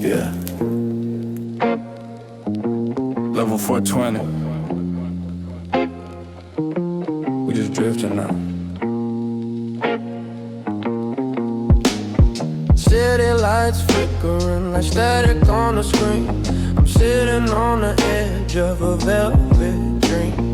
Yeah. Level 420. We just drifting now. City lights flickering like static on the screen. I'm sitting on the edge of a velvet dream,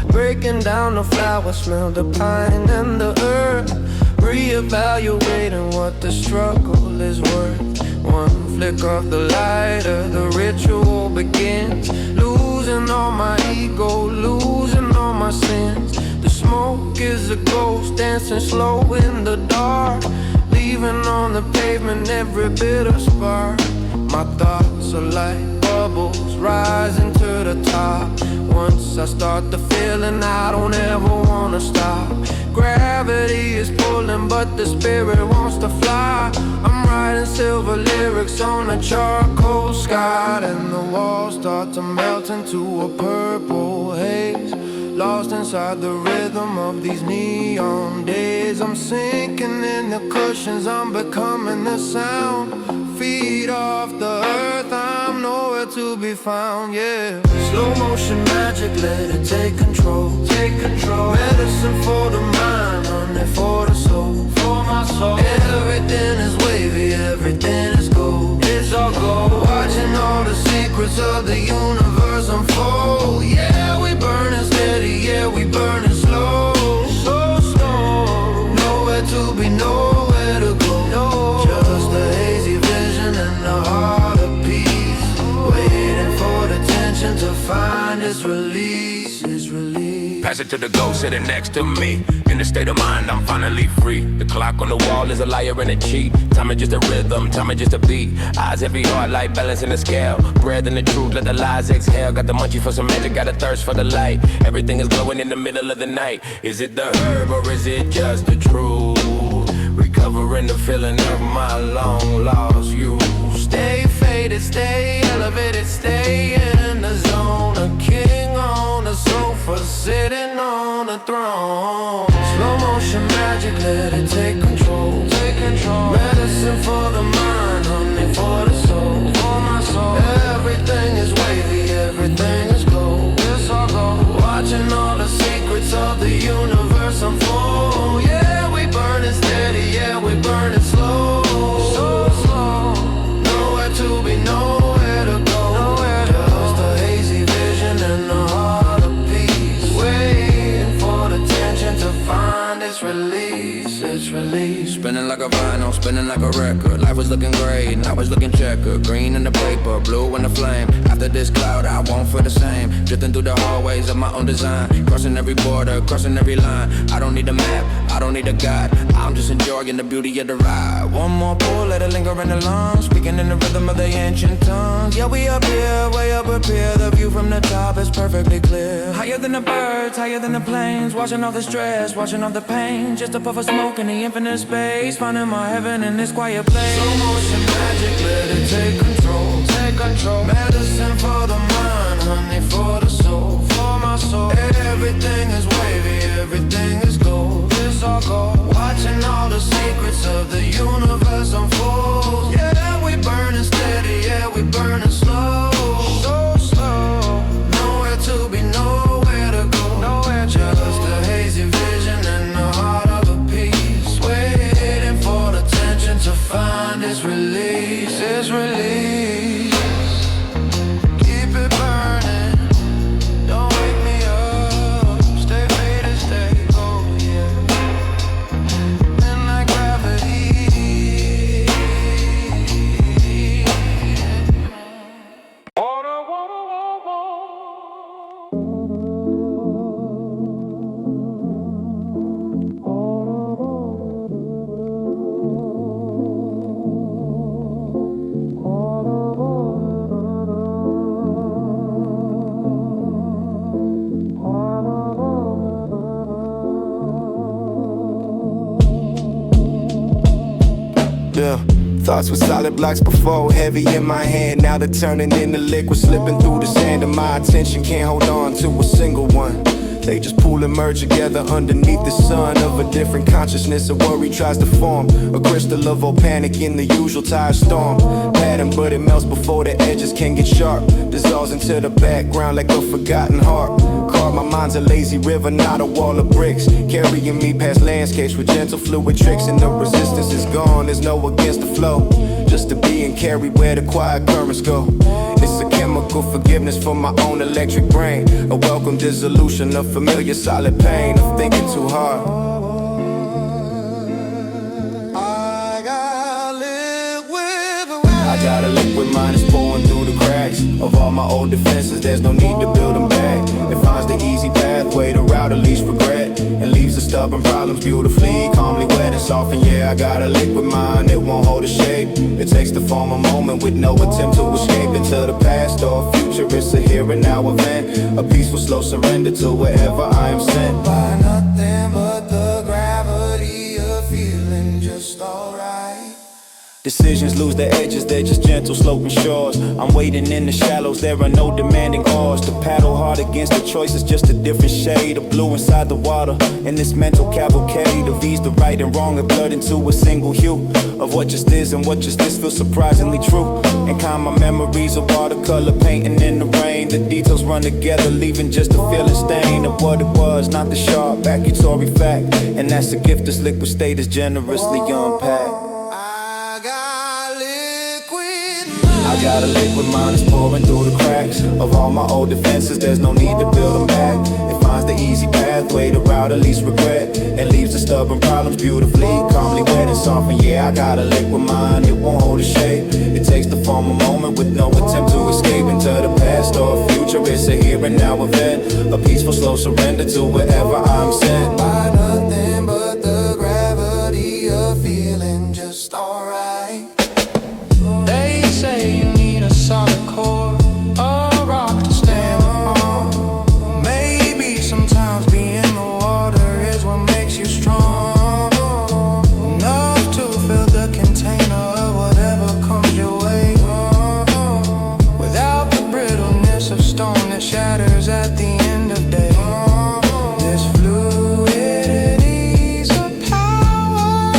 breaking down the flower smell, the pine and the earth, reevaluating what the struggle is worth. One flick of the lighter, the ritual begins, losing all my ego, losing all my sins. The smoke is a ghost dancing slow in the dark, leaving on the pavement every bit of spark. My thoughts are like bubbles rising to the top. Once I start the feeling, I don't ever wanna stop. Gravity is pulling, but the spirit wants to fly. I'm writing silver lyrics on a charcoal sky, and the walls start to melt into a purple haze, lost inside the rhythm of these neon days. I'm sinking in the cushions, I'm becoming the sound. Feet off the earth, I'm nowhere to be found, yeah. Slow motion magic, let it take control. Take control. Medicine for the mind, honey for the soul. For my soul. Everything is wavy, everything is gold. It's all gold. Watching all the secrets of the universe unfold. Yeah, we burning steady, yeah, we burning slow. So slow. Nowhere to be, nowhere to go. No. Just a hazy vision and a heart of peace, waiting for the tension to find its release, its release. Pass it to the ghost sitting next to me. In a state of mind, I'm finally free. The clock on the wall is a liar and a cheat. Time is just a rhythm, time is just a beat. Eyes heavy, heart light, balance in the scale. Bread and the truth, let the lies exhale. Got the munchie for some magic, got a thirst for the light. Everything is glowing in the middle of the night. Is it the herb or is it just the truth? Recovering the feeling of my long lost youth. Stay faded, stay elevated, stay in the zone. A king on a sofa, sitting on a throne. Slow motion magic, let it take control. Take control. Medicine for the mind, honey for the soul. For my soul. Everything is wavy, everything is gold. It's all gold. Watching all the secrets of the universe unfold. Yeah, we burning steady, yeah, we burning slow. So slow. Nowhere to be, nowhere to go. Nowhere to just a hazy vision and a heart of peace, waiting for the tension to find its release, its release. Spinning like a vinyl, spinning like a record. Life was looking great, now it's looking checkered. Green in the paper, blue in the flame. After this cloud, I won't feel the same. Drifting through the hallways of my own design, crossing every border, crossing every line. I don't need a map, I don't need a guide. I'm just enjoying the beauty of the ride. One more pull, let it linger in the lungs, speaking in the rhythm of the ancient tongues. Yeah, we up here, way up here. The view from the top is perfectly clear. Higher than the birds, higher than the planes. Watching all the stress, watching all the pain. Just a puff of smoke in the infinite space, finding my heaven in this quiet place. Slow motion magic, let it take control. Take control. Medicine for the mind, honey for the soul. For my soul. Everything is wavy, everything is gold. It's all gold. Watching all the secrets of the universe unfold. Yeah, we burning steady, yeah, we burning slow. So slow. Nowhere to be, nowhere to go. Nowhere, just a hazy vision and a heart of a peace, waiting for the tension to find its release, its release. Keep it burning, don't wake me up. Stay faded, stay cold, yeah. And like gravity. Water, water, water. Yeah. Thoughts were solid blocks before, heavy in my hand. Now they're turning into liquid, slipping through the sand. And my attention can't hold on to a single one. They just pool and merge together underneath the sun of a different consciousness. A worry tries to form a crystal of volcanic in the usual tide storm pattern, but it melts before the edges can get sharp. Dissolves into the background like a forgotten harp. Carve my mind's a lazy river, not a wall of bricks, carrying me past landscapes with gentle fluid tricks. And the resistance is gone, there's no against the flow, just to be and carry where the quiet currents go. It's a chemical forgiveness for my own electric brain, a welcome dissolution of familiar solid pain of thinking too hard. I got a liquid mind that's pouring through the cracks of all my old defenses. There's no need to build them back. It finds the easy pathway, the route of least regret, and leaves the stubborn problems beautifully, calmly wet and soft. And yeah, I got a liquid mind, it won't hold a shape. It takes the form of moment with no attempt to escape into the past or future. It's a here and now event, a peaceful slow surrender to wherever I am sent. By nothing but the gravity of feeling just alright. Decisions lose their edges, they're just gentle sloping shores. I'm waiting in the shallows, there are no demanding oars. To paddle hard against the choice is just a different shade of blue inside the water. In this mental cavalcade of ease, the right and wrong are blurred into a single hue of what just is and what just is feels surprisingly true. And kind my memories of watercolor painting in the rain. The details run together, leaving just a feeling stain of what it was, not the sharp accusatory fact. And that's a gift this liquid state is generously unpacked. I got a liquid mind that's pouring through the cracks of all my old defenses. There's no need to build them back. It finds the easy pathway, the route of least regret, and leaves the stubborn problems beautifully, calmly wet and soft. And yeah, I got a liquid mind, it won't hold a shape. It takes the form of moment with no attempt to escape into the past or future. It's a here and now event, a peaceful slow surrender to wherever I'm sent. By nothing but the gravity of feeling just alright. They say you need a solid core, a rock to stand on. Maybe sometimes being in the water is what makes you strong, enough to fill the container of whatever comes your way, without the brittleness of stone that shatters at the end of day. This fluidity's a power,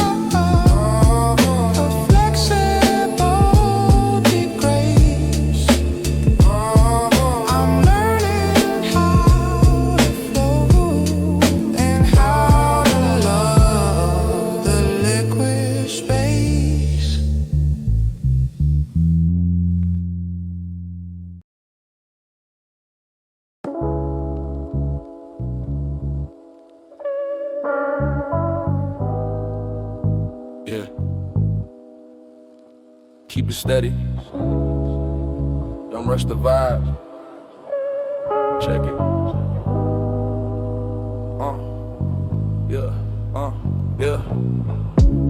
a flexible grace. I'm learning how to flow and how to love the liquid space. Yeah. Keep it steady. Don't rush the vibe. Check it. Yeah.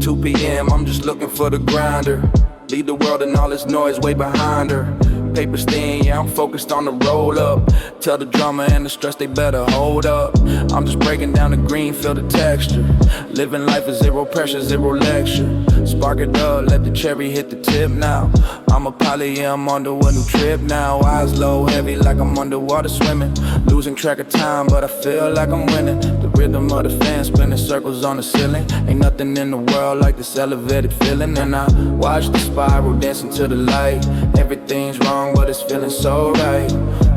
2 p.m. I'm just looking for the grinder. Leave the world and all its noise way behind her. Paper's thin, yeah, I'm focused on the roll up. Tell the drama and the stress they better hold up. I'm just breaking down the green, feel the texture. Living life is zero pressure, zero lecture. Spark it up, let the cherry hit the tip now. I'm a pilot, yeah, I'm on to a new trip now. Eyes low, heavy like I'm underwater swimming. Losing track of time, but I feel like I'm winning. The rhythm of the fan spinning circles on the ceiling. Ain't nothing in the world like this elevated feeling. And I watch the spiral dancing to the light. Everything's wrong, but it's feeling so right.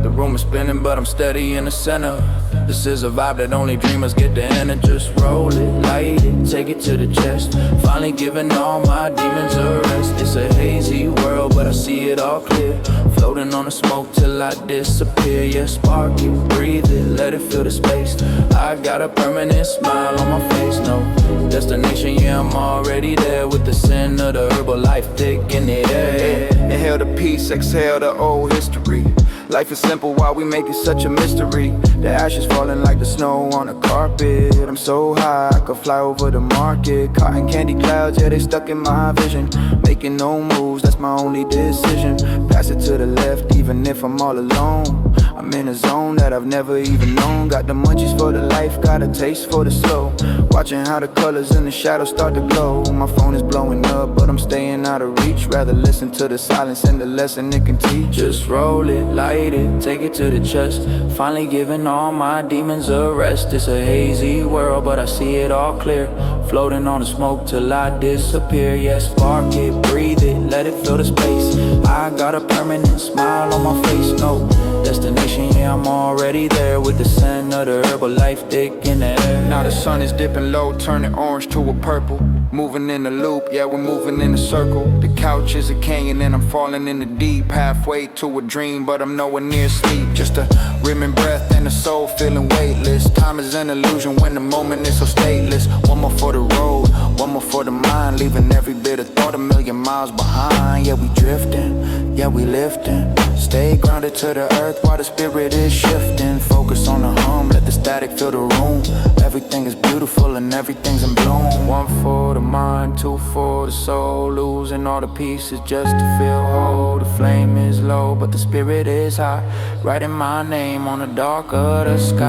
The room is spinning, but I'm steady in the center. This is a vibe that only dreamers get to enter. Just roll it, light it, take it to the chest. Finally giving all my demons a rest. It's a hazy world, but I see it all clear. Floating on the smoke till I disappear. Yeah, spark it, breathe it, let it fill the space. I got a permanent smile on my face. No destination, yeah, I'm already there. With the scent of the herbal life thick in the air. Inhale the peace, exhale the old history. Life is simple, why we make it such a mystery. The ashes falling like the snow on a carpet. I'm so high, I could fly over the market. Cotton candy clouds, yeah, they stuck in my vision. Making no moves, that's my only decision. Pass it to the left, even if I'm all alone. I'm in a zone that I've never even known. Got the munchies for the life, got a taste for the slow. Watching how the colors in the shadows start to glow. My phone is blowing up, up, but I'm staying out of reach. Rather listen to the silence and the lesson it can teach. Just roll it, light it, take it to the chest. Finally giving all my demons a rest. It's a hazy world, but I see it all clear. Floating on the smoke till I disappear. Yeah, spark it, breathe it, let it fill the space. I got a permanent smile on my face. No destination, yeah, I'm already there. With the scent of the herbal life thick in the air. Now the sun is dipping low, turning orange to a purple. Moving in a loop, yeah, we're moving in a circle. The couch is a canyon and I'm falling in the deep. Halfway to a dream, but I'm nowhere near sleep. Just a rimming breath and a soul feeling weightless. Time is an illusion when the moment is so stateless. One more for the road, one more for the mind. Leaving every bit of thought a million miles behind. Yeah, we drifting, yeah, we lifting. Stay grounded to the earth while the spirit is shifting. Focus on the hum, let the static fill the room. Everything is beautiful and everything's in bloom. One for the mind, two for the soul. Losing all the pieces just to feel whole. The flame is low, but the spirit is high. Writing my name on the dark of the sky.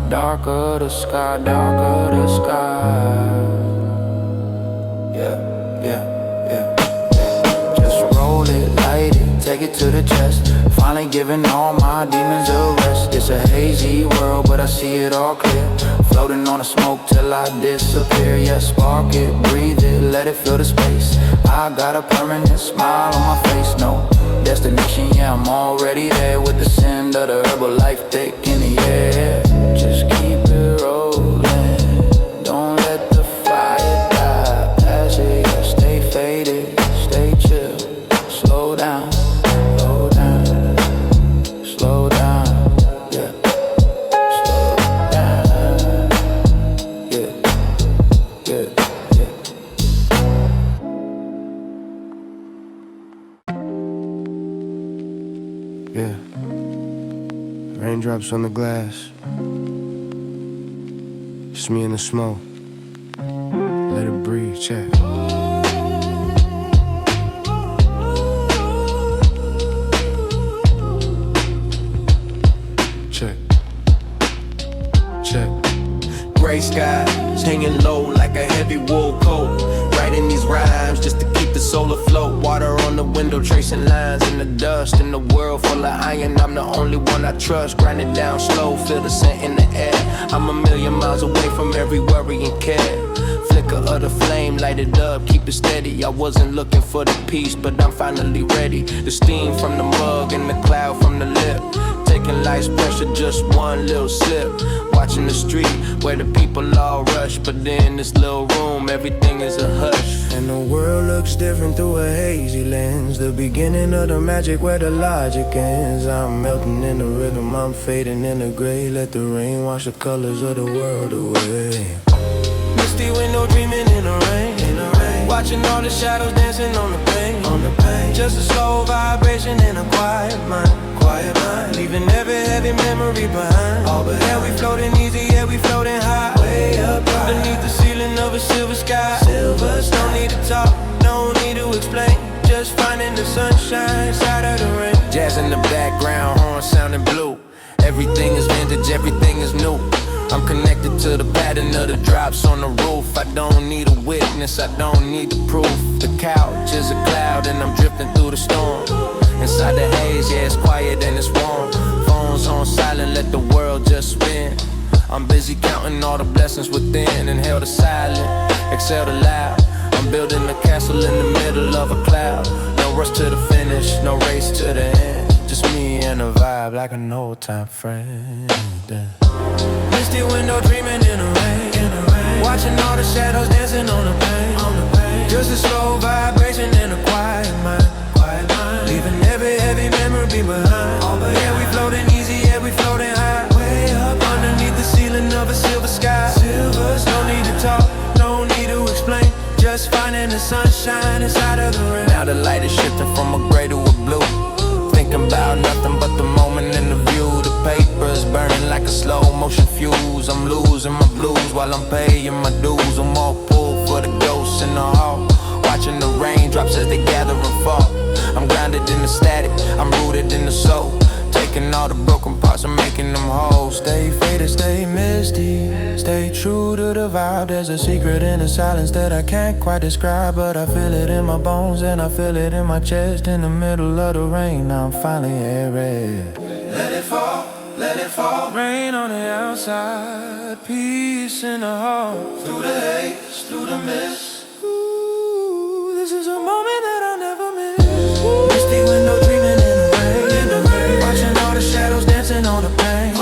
Dark of the sky, dark of the sky. Yeah, yeah, yeah. Just roll it, light it, take it to the chest. Finally giving all my demons a rest. It's a hazy world, but I see it all clear. Floating on the smoke till I disappear. Yeah, spark it, breathe it, let it fill the space. I got a permanent smile on my face. No destination, yeah, I'm already there. With the scent of the herbal life thick in the air. Just keep it rolling, don't let the fire die. Pass it, yeah, stay faded, stay chill. Slow down, slow down, slow down, yeah. Slow down, yeah, yeah, yeah. Yeah, raindrops on the glass. Just me and the smoke. Let it breathe, check. Check. Check. Gray skies hanging low like a heavy wool coat. Writing these rhymes just to keep the soul afloat. Water on the window, tracing lines in the dust. In the world full of iron, I'm the only one I trust. Grind it down slow, feel the scent in the air. I'm a million miles away from every worry and care. Flicker of the flame, light it up, keep it steady. I wasn't looking for the peace, but I'm finally ready. The steam from the mug and the cloud from the lip. Taking life's pressure, just one little sip. Watching the street where the people all rush, but in this little room, everything is a hush. And the world looks different through a hazy lens. The beginning of the magic where the logic ends. I'm melting in the rhythm, I'm fading in the gray. Let the rain wash the colors of the world away. Misty window dreaming in the rain. Watching all the shadows dancing on the pain. Just a slow vibration in a quiet mind. Leaving every heavy memory behind. But yeah, we floating easy, yeah, we floating high. Way up high. Underneath the ceiling of a silver sky. No need to talk, no need to explain. Just finding the sunshine inside of the rain. Jazz in the background, horn sounding blue. Everything is vintage, everything is new. I'm connected to the pattern of the drops on the roof. I don't need a witness, I don't need the proof. The couch is a cloud and I'm drifting through the storm. Inside the haze, yeah, it's quiet and it's warm. Phones on silent, let the world just spin. I'm busy counting all the blessings within. Inhale the silent, exhale the loud. I'm building a castle in the middle of a cloud. No rush to the finish, no race to the end. Just me and a vibe like an old time friend. Misty window dreaming in the rain. Watching all the shadows dancing on the pain. Just a slow vibration in a quiet mind. Leaving every heavy memory behind. But yeah, we floating easy, yeah, we floating high. Way up underneath the ceiling of a silver sky. No need to talk, no need to explain. Just finding the sunshine inside of the rain. Now the light is shifting from a gray to a blue. Thinking about nothing but the moment in the view. The paper is burning like a slow motion fuse. I'm losing my blues while I'm paying my dues. I'm all pulled for the ghosts in the hall. Watching the raindrops as they gather and fall. I'm grounded in the static, I'm rooted in the soul. Taking all the broken parts and making them whole. Stay faded, stay misty. stay true to the vibe. There's a secret in the silence that I can't quite describe, but I feel it in my bones and I feel it in my chest. In the middle of the rain, now I'm finally hearing. Let it fall, let it fall. Rain on the outside, peace in the heart. Through the haze, through the mist. Ooh, this is a moment that I'll never miss. Misty window dreaming in the rain. Watching all the shadows dancing on the pane.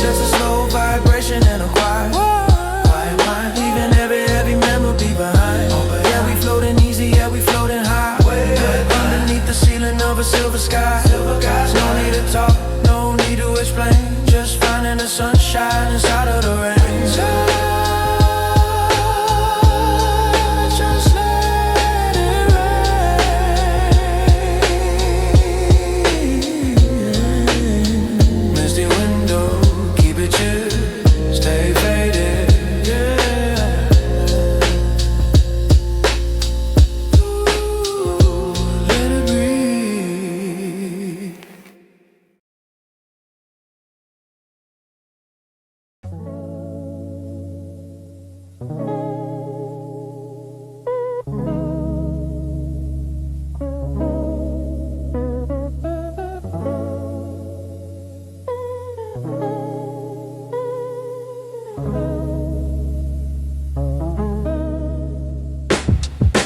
Just a slow vibration and a quiet mind. Leaving every heavy memory behind. Yeah, we floating easy, yeah, we floating high. Underneath the ceiling of a silver sky. No need to talk, no need to explain. Just finding the sunshine inside of the rain. Just let it rain. Misty window, keep it chill, stay faded, yeah. Ooh, let it breathe.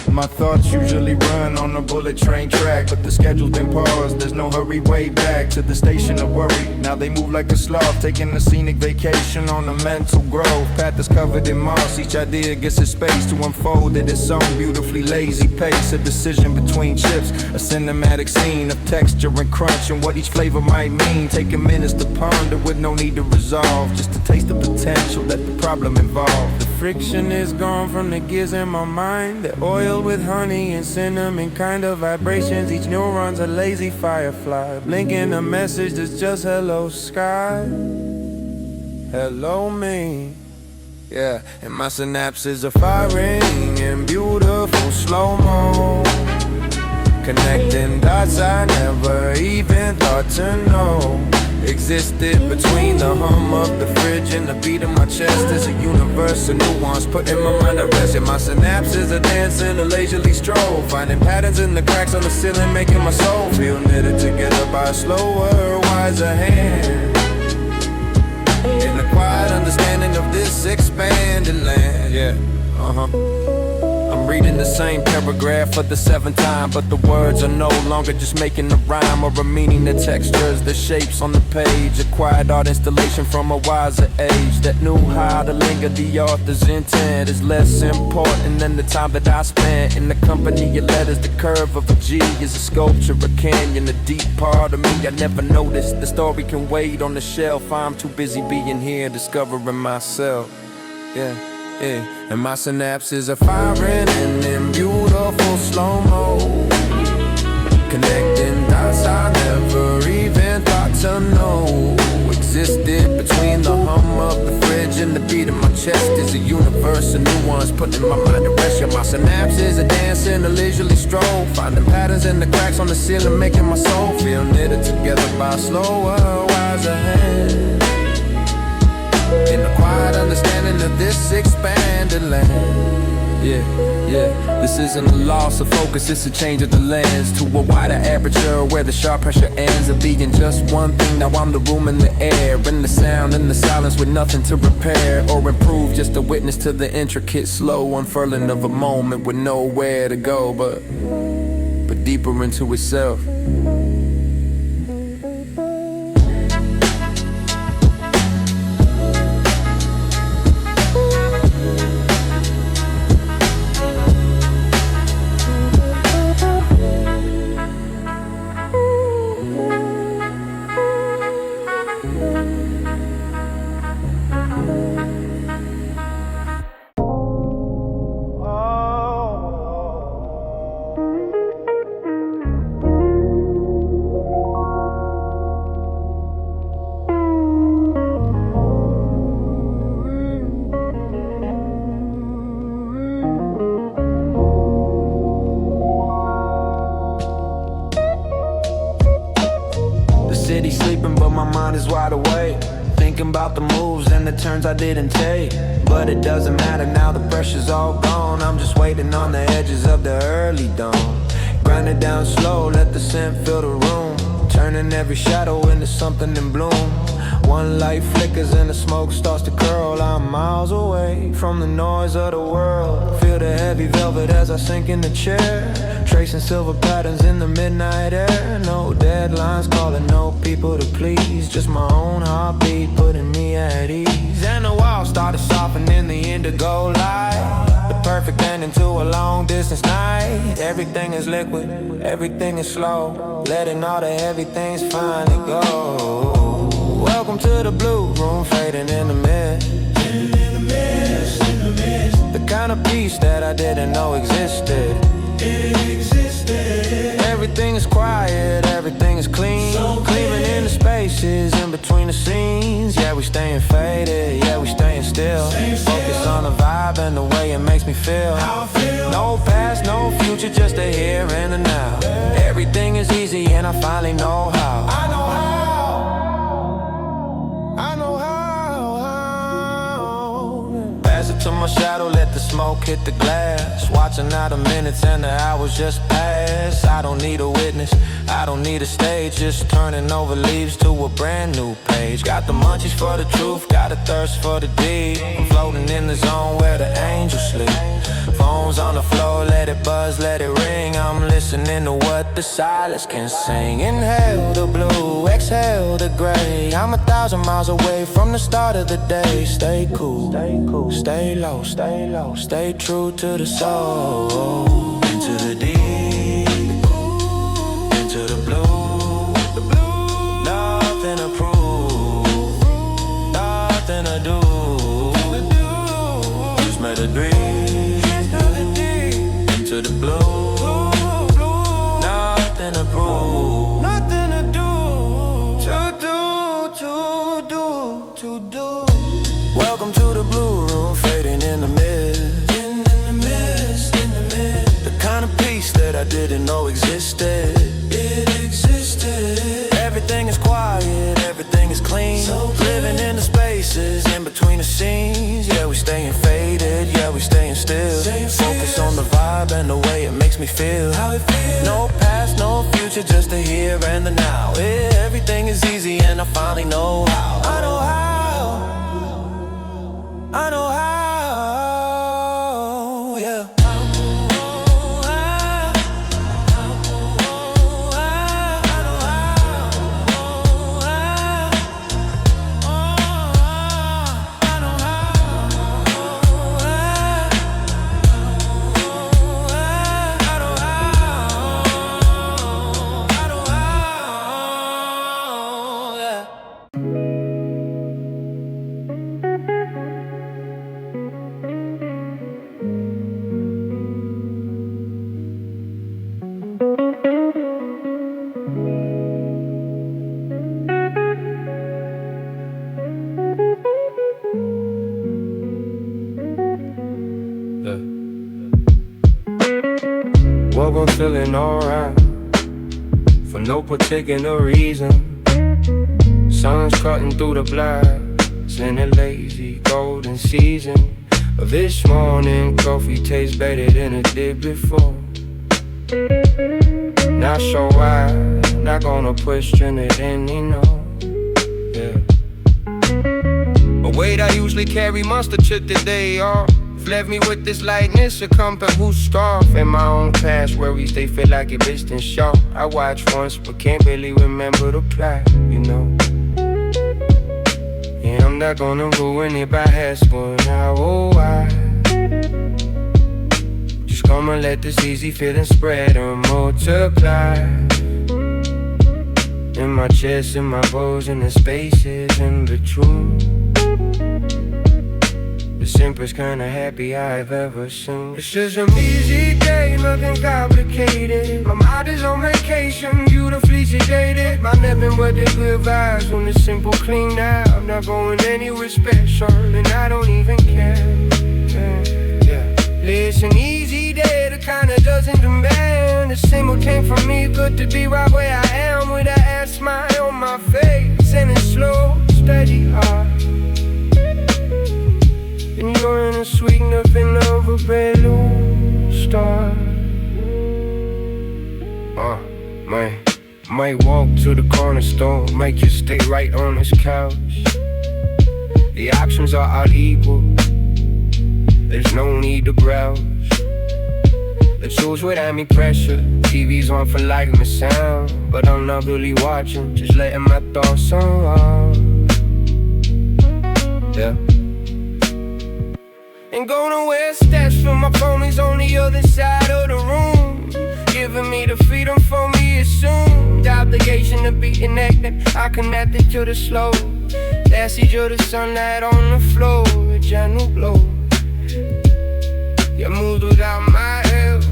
My thoughts usually run on a bullet train track, but the schedule's been paused, there's no hurry way back to the station of worry. Now they move like a sloth, taking a scenic vacation on a mental grove. Path is covered in moss, each idea gets its space to unfold at its own beautifully lazy pace. A decision between chips, a cinematic scene of texture and crunch and what each flavor might mean. Taking minutes to ponder with no need to resolve, just to taste the potential that the problem involved. The friction is gone from the gears in my mind. The oil with honey and cinnamon kind of vibrations. Each neuron's a lazy firefly, blinking a message that's just hello sky, hello me. Yeah, and my synapses are firing in beautiful slow-mo, connecting dots I never even thought to know existed between the hum of the fridge and the beat of my chest. There's a universe of nuance putting my mind at rest. And my synapses are dancing a leisurely stroll, finding patterns in the cracks on the ceiling, making my soul feel knitted together by a slower, wiser hand. In the quiet understanding of this expanding land. Yeah, I'm reading the same paragraph for the 7th time, but the words are no longer just making a rhyme or a meaning. The textures, the shapes on the page, a quiet art installation from a wiser age that knew how to linger. The author's intent is less important than the time that I spent in the company of letters. The curve of a G is a sculpture, a canyon, a deep part of me I never noticed. The story can wait on the shelf, I'm too busy being here, discovering myself. Yeah. And my synapses are firing and in beautiful slow-mo, connecting dots I never even thought to know existed between the hum of the fridge and the beat of my chest. Is a universe of nuance putting my mind at rest. Yeah, my synapses are dancing a leisurely stroll, finding patterns in the cracks on the ceiling, making my soul feel knitted together by a slower, wiser hand. In the quiet understanding of this expanded land. Yeah, this isn't a loss of focus, it's a change of the lens to a wider aperture where the sharp pressure ends up being just one thing. Now I'm the room and the air, and the sound and the silence with nothing to repair or improve, just a witness to the intricate, slow unfurling of a moment with nowhere to go but deeper into itself. thinking about the moves and the turns I didn't take. But it doesn't matter now, the pressure's all gone. I'm just waiting on the edges of the early dawn. Grind it down slow, let the scent fill the room, turning every shadow into something in bloom. One light flickers and the smoke starts to curl. I'm miles away from the noise of the world. Feel the heavy velvet as I sink in the chair, tracing silver patterns in the midnight air. No deadlines calling, no people to please, just my own heartbeat putting me at ease. And the walls started softening the indigo light, the perfect ending to a long distance night. Everything is liquid, everything is slow, letting all the heavy things finally go. Welcome to the blue room, fading in the mist. The kind of peace that I didn't know existed. Everything is quiet, everything is clean, cleaving in the spaces in between the scenes. Yeah, we staying faded, yeah, we staying still. Focus on the vibe and the way it makes me feel. No past, no future, just a here and a now. Everything is easy and I finally know how. I know how. Pass it to my shadow, let the smoke hit the glass. Watching how the minutes and the hours just pass. I don't need a witness, I don't need a stage, just turning over leaves to a brand new page. Got the munchies for the truth, got a thirst for the deep. I'm floating in the zone where the angels sleep. Phones on the floor, let it buzz, let it ring. I'm listening to what the silence can sing. Inhale the blue, exhale the gray. I'm 1,000 miles away from the start of the day. Stay cool, stay low, stay true to the soul. Into the deep, into the blue, nothing to prove, nothing to do. Just made a dream. To the blue, nothing to prove, nothing to do, to do. Welcome to the blue room, fading in the mist, in the mist. The kind of peace that I didn't know existed. It existed. Everything is quiet, everything is clean, living in the spaces in between the scenes. Yeah, we staying faded, yeah, we staying still. Focus on the vibe and the way it makes me feel. No past, no future, just the here and the now. Everything is easy and I finally know how. I know how, I know how, yeah. Woke up feeling alright, for no particular reason. Sun's cutting through the blacks in a lazy golden season. But this morning coffee tastes better than it did before. Not sure why, not gonna question it anymore. Yeah. But weight I usually carry must have took the day off. Left me with this lightness, a compass who's scarf. In my own past worries, they feel like a distant shot. I watched once, but can't really remember the plot, you know. Yeah, I'm not gonna ruin it by asking how or why. Just gonna let this easy feeling spread and multiply. In my chest, in my bones, in the spaces in between. The simplest kind of happy I've ever seen. It's just an easy day, nothing complicated. My mind is on vacation, beautifully sedated. My living with the good vibes when it's simple, clean out. I'm not going anywhere special, and I don't even care. It's an easy day, the kind that doesn't demand a single thing from me. Good to be right where I am with an ass smile on my face. And it's slow, steady eye. Enjoying the sweet nothing of a prelude star. Might walk to the corner store, might just stay right on this couch. The options are all equal, there's no need to browse. Let's choose without any pressure, TV's on for life and sound. But I'm not really watching, just letting my thoughts on. Yeah. Ain't going where steps for my ponies on the other side of the room. Giving me the freedom for me assumed. The obligation to be connected, I connected to the slow. Passage of the sunlight on the floor, a gentle glow. You moved without my help,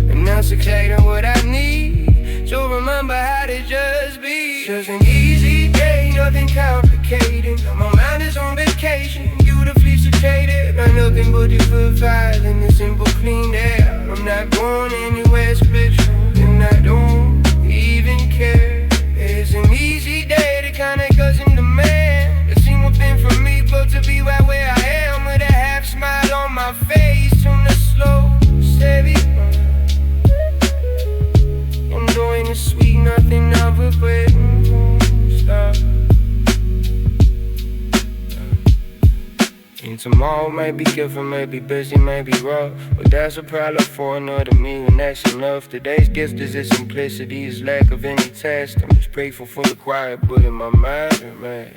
and that's exactly what I need. So remember how to just be. Just an easy day, nothing complicated. My mind is on vacation, beautifully situated. Not nothing but the good vibes and the simple clean air. I'm not going anywhere special, and I don't even care. It's an easy day, the kind that doesn't demand a single thing from me but to be right where I am, with a half smile on my face on the slow, steady burn. Enjoying the sweet nothing of a breaking star. And tomorrow may be different, may be busy, may be rough, but that's a problem for another me, and that's enough. Today's gift is its simplicity, its lack of any test. I'm just grateful for the quiet, but in my mind, man.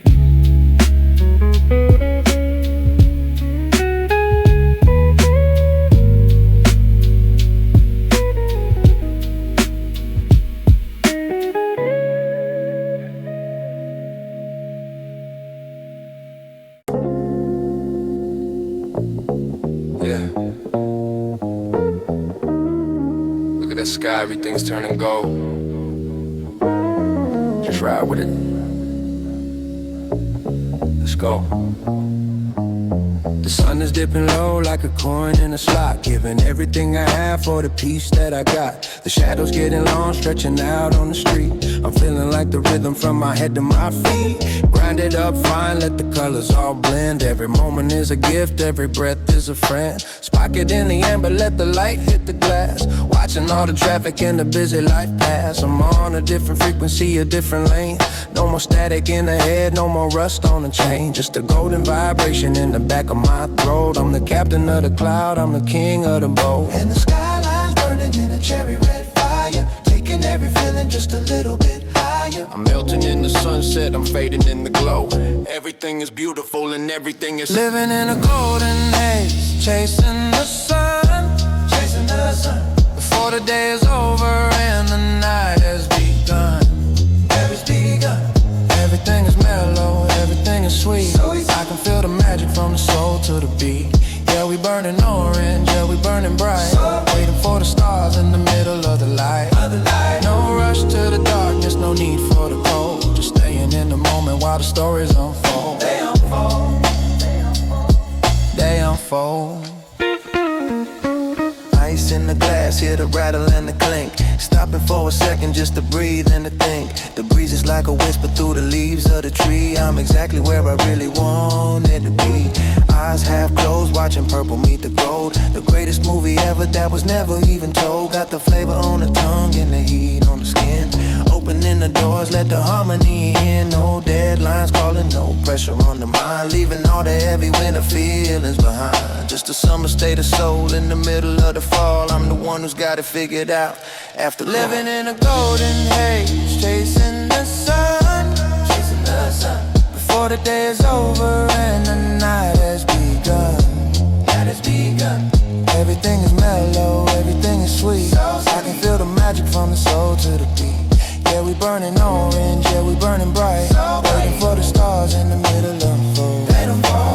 Yeah. Look at that sky, everything's turning gold. Just ride with it. Let's go. The sun is dipping low like a coin in a slot, giving everything I have for the peace that I got. The shadows getting long, stretching out on the street. I'm feeling like the rhythm from my head to my feet. Grind it up fine, let the colors all blend. Every moment is a gift, every breath is a friend. Spark it in the end, but let the light hit the glass. Watching all the traffic in the busy life pass. I'm on a different frequency, a different lane. No more static in the head, no more rust on the chain. Just a golden vibration in the back of my throat. I'm the captain of the cloud, I'm the king of the boat. And the skyline's burning in a cherry red fire, taking every feeling just a little bit higher. I'm melting in the sunset, I'm fading in the glow. Everything is beautiful and everything is living in a golden haze, chasing the sun, chasing the sun. Before the day is over and the night has begun. Has begun. Everything is mellow, everything is sweet. I can feel the magic from the soul to the beat. Yeah, we burning orange, yeah, we burning bright. Waiting for the stars in the middle of the light. No rush to the darkness, no need for the cold. Just staying in the moment while the stories unfold. They unfold, they unfold, they unfold. Ice in the glass, hear the rattle and the clink. Stopping for a second just to breathe and to think. The breeze is like a whisper through the leaves of the tree. I'm exactly where I really wanted to be. Eyes half closed, watching purple meet the gold. The greatest movie ever that was never even told. Got the flavor on the tongue and the heat on the skin. Opening the doors, let the harmony in. No deadlines calling, no pressure on the mind. Leaving all the heavy winter feelings behind. Just a summer state of soul in the middle of the fall. I'm the one who's got it figured out. After living in a golden haze, chasing the sun, chasing the sun. Before the day is over and the night has begun. Night has begun. Everything is mellow, everything is sweet. I can feel the magic from the soul to the beat. Yeah, we burning orange, yeah, we burning bright. Waiting for the stars in the middle of the fold.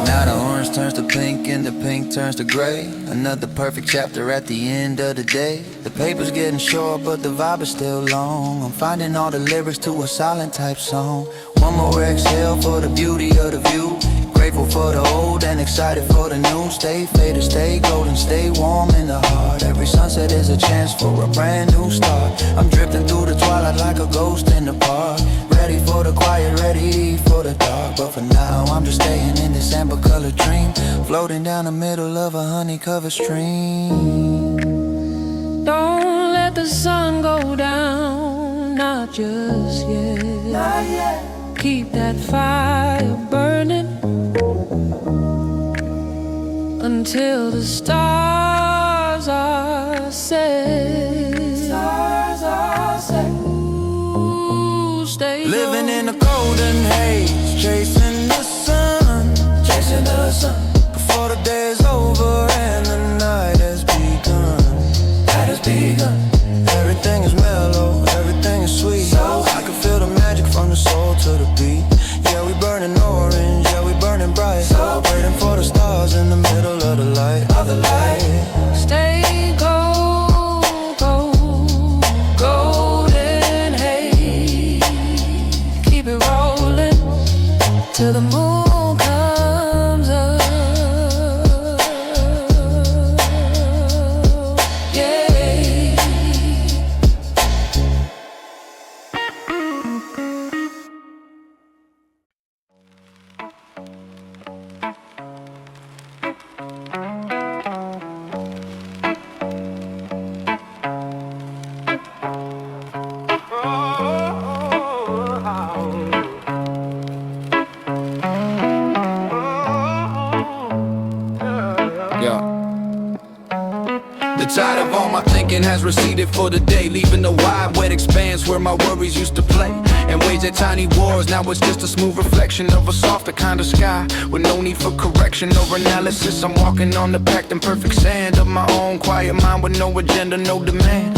Now the orange turns to pink and the pink turns to gray. Another perfect chapter at the end of the day. The paper's getting short, but the vibe is still long. I'm finding all the lyrics to a silent type song. One more exhale for the beauty of the view. grateful for the old and excited for the new. Stay faded, stay golden, stay warm in the heart. Every sunset is a chance for a brand new start. I'm drifting through the twilight like a ghost in the park. Ready for the quiet, ready for the dark. But for now I'm just staying in this amber colored dream, floating down the middle of a honey-covered stream. Don't let the sun go down, not just yet. Not yet. Keep that fire burning until the stars are set. Stars are set. Ooh, stay living in a golden haze, chasing the sun, chasing the sun. Before the day is over and the night has begun. That has begun. Everything is mellow, everything is sweet. So I can feel the magic from the soul to the beat. Yeah, we burning orange, yeah, we burning bright. So waiting for the stars in the middle of the light, of the light. Stay gold, gold, golden haze. Keep it rolling till the moon comes up. The tide of all my thinking has receded for the day, leaving a wide, wet expanse where my worries used to play and wage at tiny wars. Now it's just a smooth reflection of a softer kind of sky with no need for correction or analysis. I'm walking on the packed and perfect sand of my own quiet mind with no agenda, no demand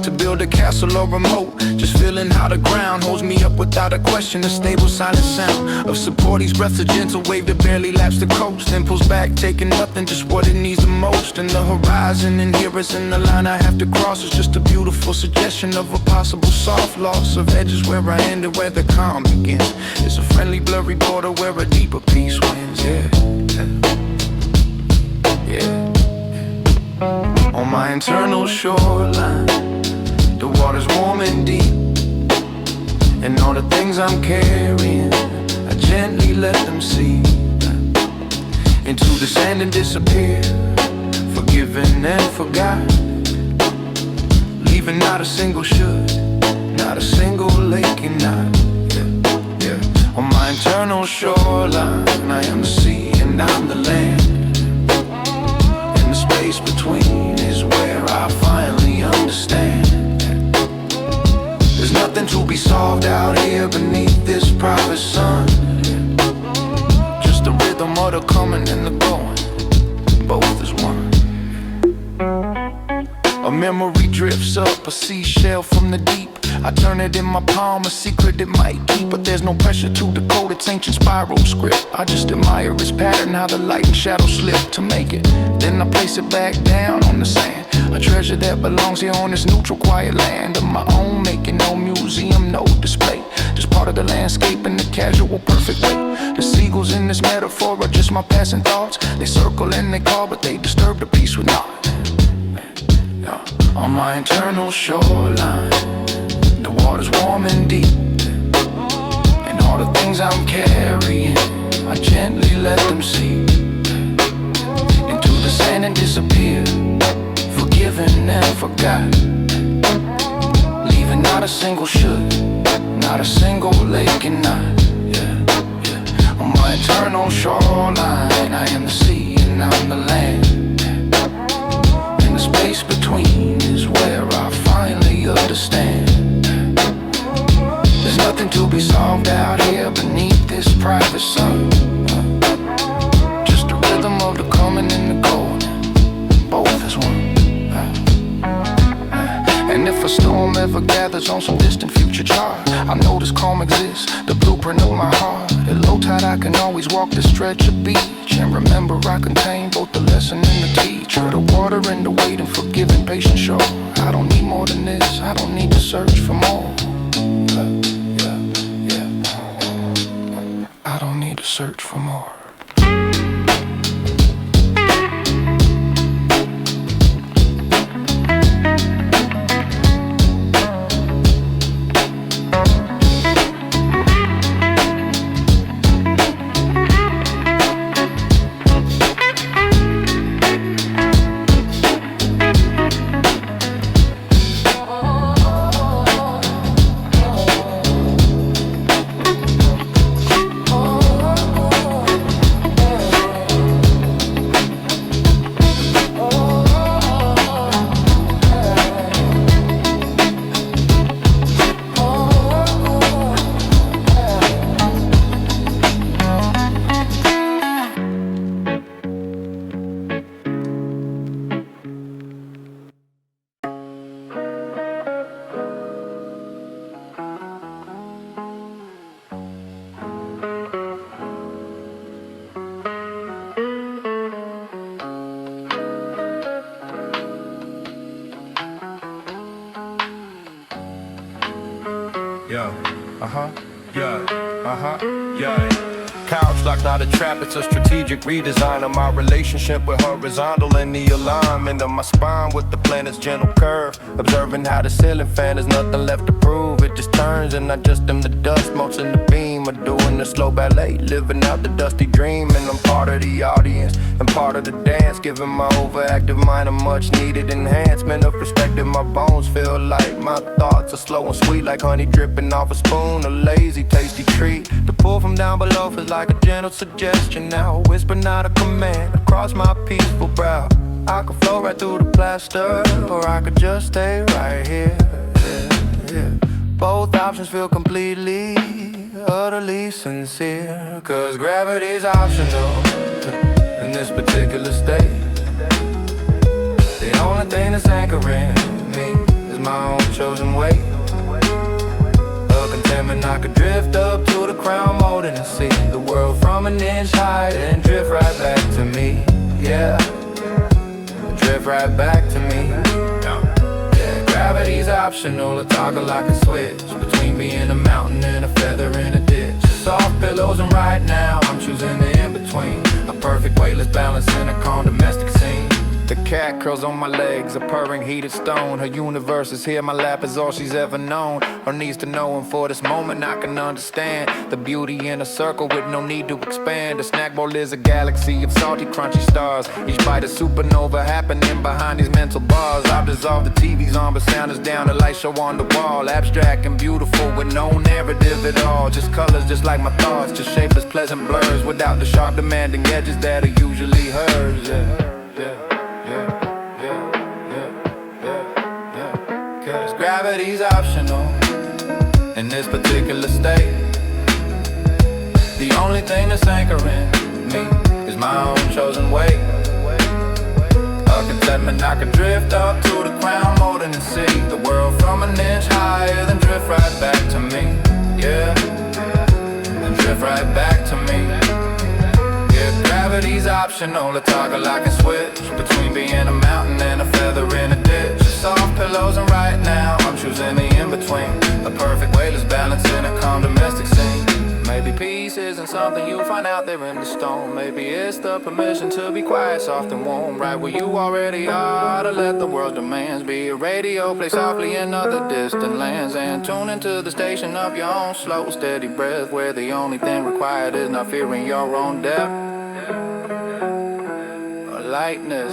to build a castle or a moat. Just feeling how the ground holds me up without a question. A stable silent sound of support. Each breath's a gentle wave that barely laps the coast and pulls back, taking nothing, just what it needs the most. And the horizon and here isn't the line I have to cross. It's just a beautiful suggestion of a possible soft loss of edges where I end and where the calm begins. It's a friendly blurry border where a deeper peace wins. Yeah, yeah, yeah. On my internal shoreline, the water's warm and deep, and all the things I'm carrying, I gently let them seep into the sand and disappear, forgiven and forgot, leaving not a single should, not a single lake and not. Yeah, yeah. On my internal shoreline, I am the sea and I'm the land, and the space between is where I finally understand. There's nothing to be solved out here beneath this private sun. Just the rhythm of the coming and the going, both is one. A memory drifts up, a seashell from the deep. I turn it in my palm, a secret it might keep, but there's no pressure to decode its ancient spiral script. I just admire its pattern, how the light and shadow slip to make it. Then I place it back down on the sand, a treasure that belongs here on this neutral quiet land of my own making. No museum, no display, just part of the landscape in the casual perfect way. The seagulls in this metaphor are just my passing thoughts. They circle and they call, but they disturb the peace with naught. On my internal shoreline, the water's warm and deep, and all the things I'm carrying, I gently let them seep into the sand and disappear, forgiven and forgot, leaving not a single should, not a single lake and not. Yeah, yeah. On my eternal shoreline, I am the sea and I'm the land, and the space between is where I finally understand. There's nothing to be solved out here beneath this private sun. Just the rhythm of the coming and the going, both is one. And if a storm ever gathers on some distant future chart, I know this calm exists, the blueprint of my heart. At low tide I can always walk this stretch of beach, and remember I contain both the lesson and the teacher. The water and the wait and forgiving patient shore. I don't need more than this, I don't need to search for more. I don't need to search for more. Couch locked, not a trap, it's a strategic redesign of my relationship with horizontal and the alignment of my spine with the planet's gentle curve. Observing how the ceiling fan is nothing left to prove. It just turns and I just am the dust, most in the beam of doing the slow ballet, living out the dusty dream. And I'm part of the audience and part of the dance, giving my overactive mind a much needed enhancement of perspective. My bones feel like my thoughts are slow and sweet, like honey dripping off a spoon, a lazy tasty treat. The pull from down below feels like a gentle suggestion, now a whisper, not a command, across my peaceful brow. I could flow right through the plaster, or I could just stay right here. Both options feel completely, utterly sincere, cause gravity's optional in this particular state. The only thing that's anchoring me is my own chosen way. A contentment I could drift up to the crown molding and see the world from an inch high and drift right back to me. Yeah, drift right back to me. Yeah, gravity's optional, a toggle like a switch between being a mountain and a feather in a ditch. Soft pillows and right now I'm choosing the in-between, a perfect weightless balance in a calm domestic scene. The cat curls on my legs, a purring heated stone. Her universe is here, my lap is all she's ever known or needs to know. And for this moment I can understand the beauty in a circle with no need to expand. A snack bowl is a galaxy of salty crunchy stars, each bite a supernova happening behind these mental bars. I've dissolved the TVs on but sound is down, the light show on the wall. Abstract and beautiful with no narrative at all, just colors just like my thoughts, just shapeless pleasant blurs without the sharp demanding edges that are usually hers. Cause gravity's optional in this particular state. The only thing that's anchoring me is my own chosen way. A contentment I could drift up to the crown molding and see the world from an inch higher, then drift right back to me. Yeah, then drift right back to me. Yeah, gravity's optional, a toggle I can switch between being a mountain and a feather in a ditch. Soft pillows and right now I'm choosing the in-between, a perfect weightless balance in a calm domestic scene. Maybe peace isn't something you find out there in the stone. Maybe it's the permission to be quiet, soft and warm, right where you already are, to let the world's demands be a radio, play softly in other distant lands, and tune into the station of your own slow, steady breath, where the only thing required is not fearing your own depth or lightness.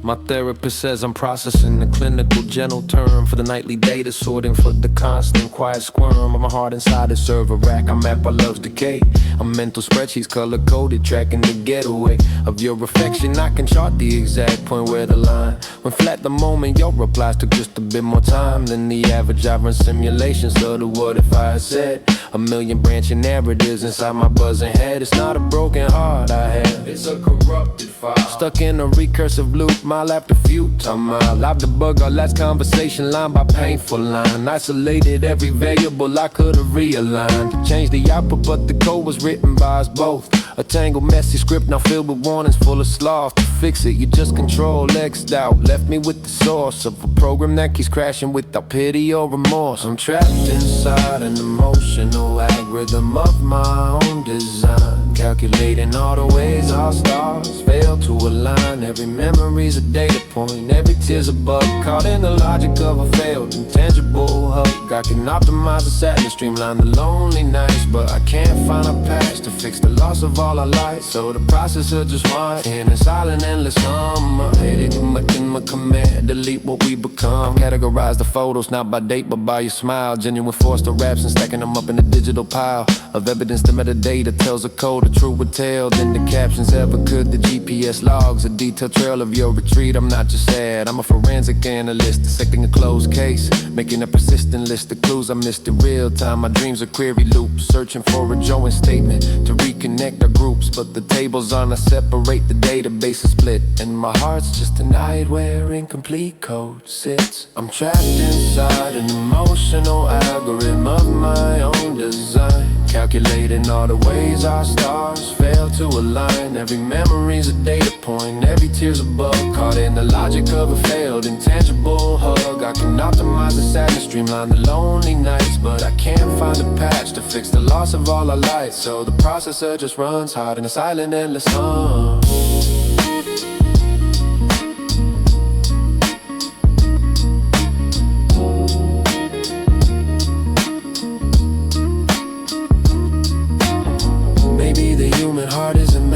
My therapist says I'm processing the clinical gentle term for the nightly data, sorting for the constant quiet squirm of my heart inside a server rack. I'm at by love's decay. I'm mental spreadsheets color-coded, tracking the getaway of your reflection. I can chart the exact point where the line went flat the moment your replies took just a bit more time than the average. I run simulations of the what if I had said a million branching narratives inside my buzzing head. It's not a broken heart I have, it's a corrupted file, stuck in a recursive loop, mile after futile mile. I've debugged our last conversation line by painful line, isolated every variable I could have realigned, changed the output but the code was written by us both. A tangled messy script now filled with warnings full of sloth. To fix it you just control X'd out, left me with the source of a program that keeps crashing without pity or remorse. I'm trapped inside an emotional algorithm of my own design, calculating all the ways our stars fail to a line. Every memory's a data point, every tear's a bug. Caught in the logic of a failed, intangible hug. I can optimize the sadness, streamline the lonely nights, but I can't find a patch to fix the loss of all our lights. So the process of just one in a silent, endless hum. I hate it too much in my command, delete what we become. Categorize the photos, not by date, but by your smile. Genuine forced to raps and stacking them up in a digital pile of evidence. The metadata tells a code, a truer tale than the captions ever could. The GPS logs, a detailed trail of your retreat. I'm not just sad, I'm a forensic analyst, dissecting a closed case, making a persistent list of clues I missed in real time. My dreams are query loops, searching for a joint statement to reconnect our groups. But the tables on us separate, the database is split, and my heart's just a night where incomplete code sits. I'm trapped inside an emotional algorithm of my own design, calculating all the ways our stars fail to align. Every memory's a data point, every tear's a bug. Caught in the logic of a failed, intangible hug. I can optimize the sadness, streamline the lonely nights, but I can't find a patch to fix the loss of all our lights. So the processor just runs hot in a silent, endless hum.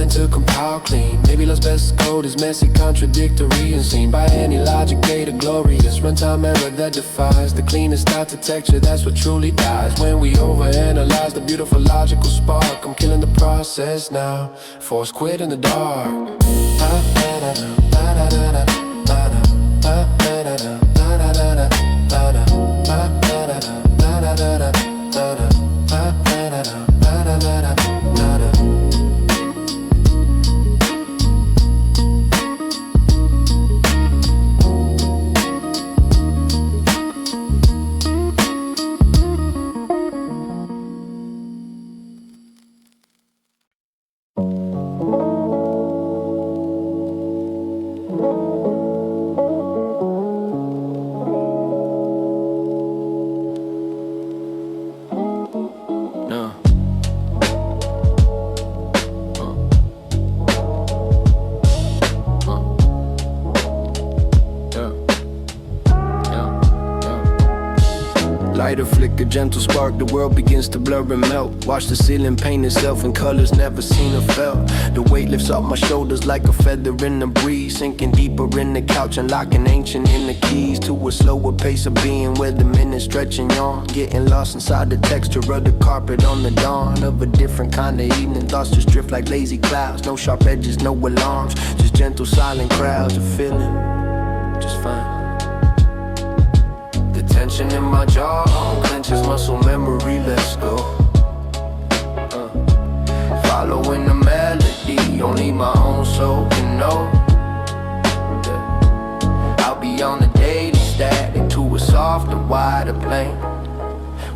To compile clean, maybe love's best code is messy, contradictory, and seen by any logic, data glorious. Runtime error that defies the cleanest architecture. That's what truly dies when we overanalyze the beautiful logical spark. I'm killing the process now, force quit in the dark. Lighter flicker, gentle spark, the world begins to blur and melt. Watch the ceiling paint itself in colors never seen or felt. The weight lifts off my shoulders like a feather in the breeze, sinking deeper in the couch, unlocking ancient inner keys to a slower pace of being, where the minutes stretch and yawn. Getting lost inside the texture of the carpet on the dawn of a different kind of evening. Thoughts just drift like lazy clouds, no sharp edges, no alarms, just gentle silent crowds of feeling just fine. Tension in my jaw, clenches muscle memory, let's go. Following the melody, only my own soul can know. I'll be on the daily static to a softer, wider plane,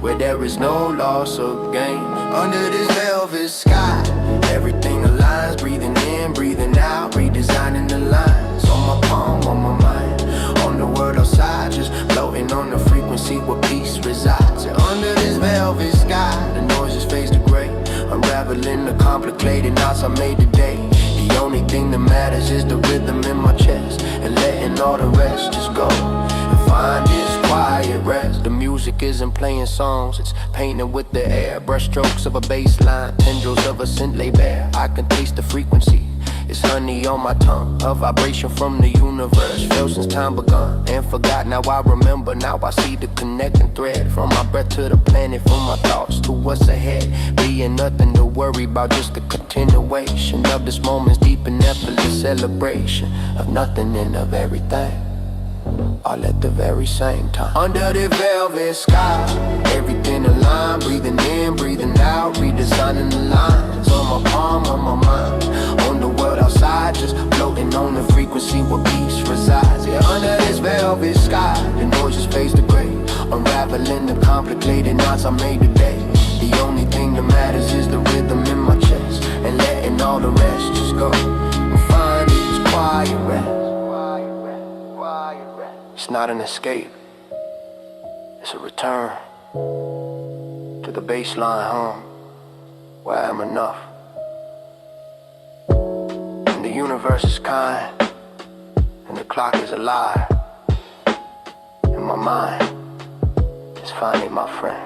where there is no loss or gain. Under this velvet sky, everything aligns, breathing in, breathing out, redesigning the lines. On my palm, on my mind, on the world outside, just floating on the frequency where peace resides. And under this velvet sky, the noise just fades to gray, unraveling the complicated knots I made today. The only thing that matters is the rhythm in my chest, and letting all the rest just go and find this quiet rest. The music isn't playing songs, it's painted with the air, brushstrokes of a bass line, tendrils of a synth lay bare. I can taste the frequency, it's honey on my tongue, a vibration from the universe, felt since time begun and forgot. Now I remember, now I see the connecting thread, from my breath to the planet, from my thoughts to what's ahead. Being nothing to worry about, just the continuation of this moment's deep and effortless celebration of nothing and of everything, all at the very same time. Under the velvet sky, everything aligned, breathing in, breathing out, redesigning the lines. On my palm, on my mind, on the world outside, just floating on the frequency where peace resides. Yeah, under this velvet sky, the noise just fades to gray, unraveling the complicated knots I made today. The only thing that matters is the rhythm in my chest, and letting all the rest just go and find this quiet rest. It's not an escape, it's a return to the baseline home, where I am enough. And the universe is kind, and the clock is a lie. And my mind is finally my friend.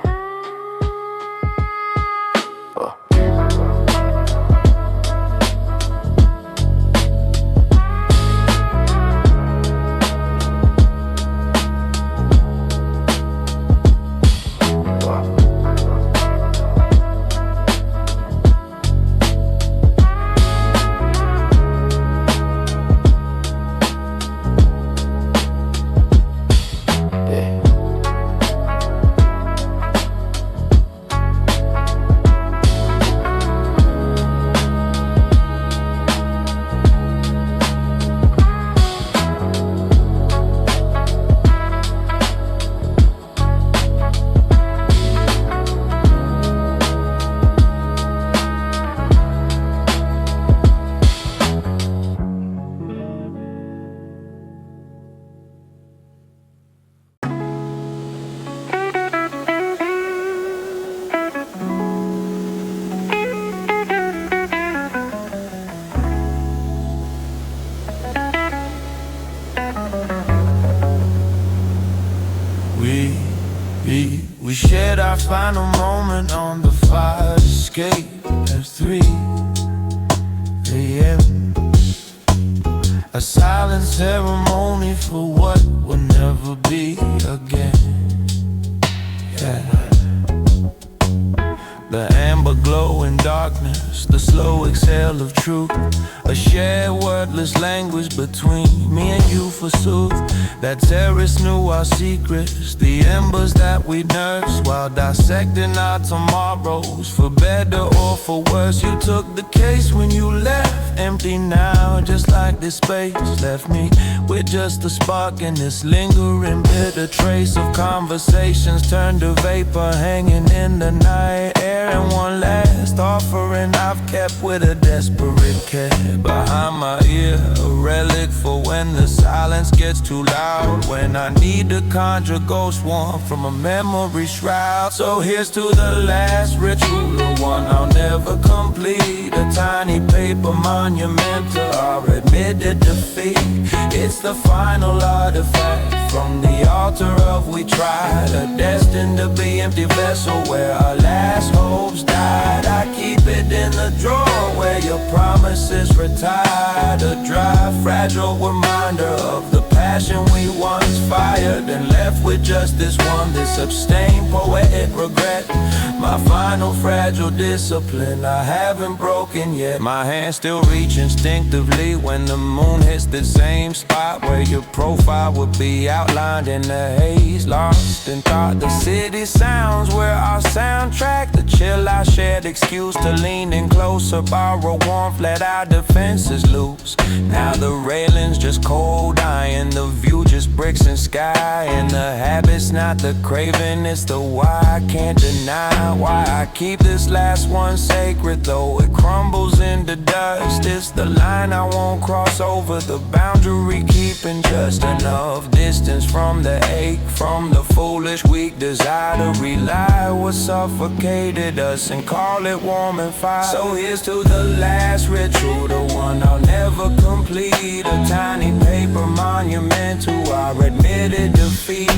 We shared our final moment on the fire escape at 3 a.m. A silent ceremony for what will never be again. Yeah. The amber glow in darkness, the slow exhale of truth, a shared wordless language between me and you forsooth. That terrace knew our secrets, the embers that we nursed while dissecting our tomorrows, for better or for worse. You took the case when you left, empty now, just like this space left me with just a spark in this lingering bitter trace of conversations turned to vapor hanging in the night air. And one last offering I've kept with a desperate care behind my ear, a relic for when the silence gets too loud, when I need to conjure ghost warmth from a memory shroud. So here's to the last ritual, the one I'll never complete, a tiny paper monument to our admitted defeat. It's the final artifact from the altar of we tried, a destined to be empty vessel where our last hopes died. I keep it in the drawer where your promises retired, a dry, fragile reminder of the passion we once fired, and left with just this one, this abstained poetic regret. My final fragile discipline I haven't broken yet. My hands still reach instinctively when the moon hits the same spot where your profile would be outlined in the haze. Lost in thought, the city sounds were our soundtrack, the chill I shared, excuse to lean in closer, borrow warmth, let our defenses loose. Now the railing's just cold iron, the view just bricks and sky, and the habit's not the craving, it's the why. I can't deny why I keep this last one sacred, though it crumbles into dust. It's the line I won't cross over, the boundary keeping just enough distance from the ache, from the foolish weak desire to rely what suffocated us and call it warm and fire. So here's to the last ritual, the one I'll never complete, a tiny paper monument to our admitted defeat.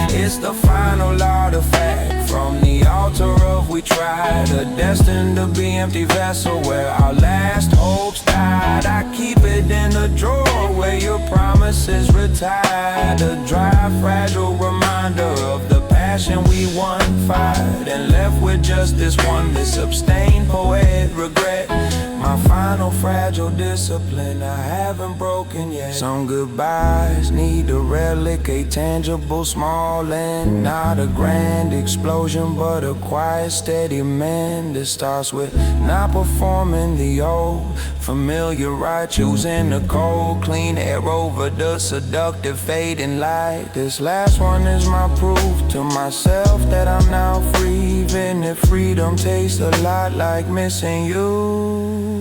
It's the final artifact from the altar of we tried, a destined to be empty vessel where our last hopes died. I keep it in the drawer where your promises retired, a dry, fragile reminder of the passion we once fired, and left with just this one, this abstained poet regret. My final fragile discipline I haven't broken yet. Some goodbyes need a relic, a tangible small end, not a grand explosion but a quiet steady mend. It starts with not performing the old familiar right, choosing the cold clean air over the seductive fading light. This last one is my proof to myself that I'm now free, even if freedom tastes a lot like missing you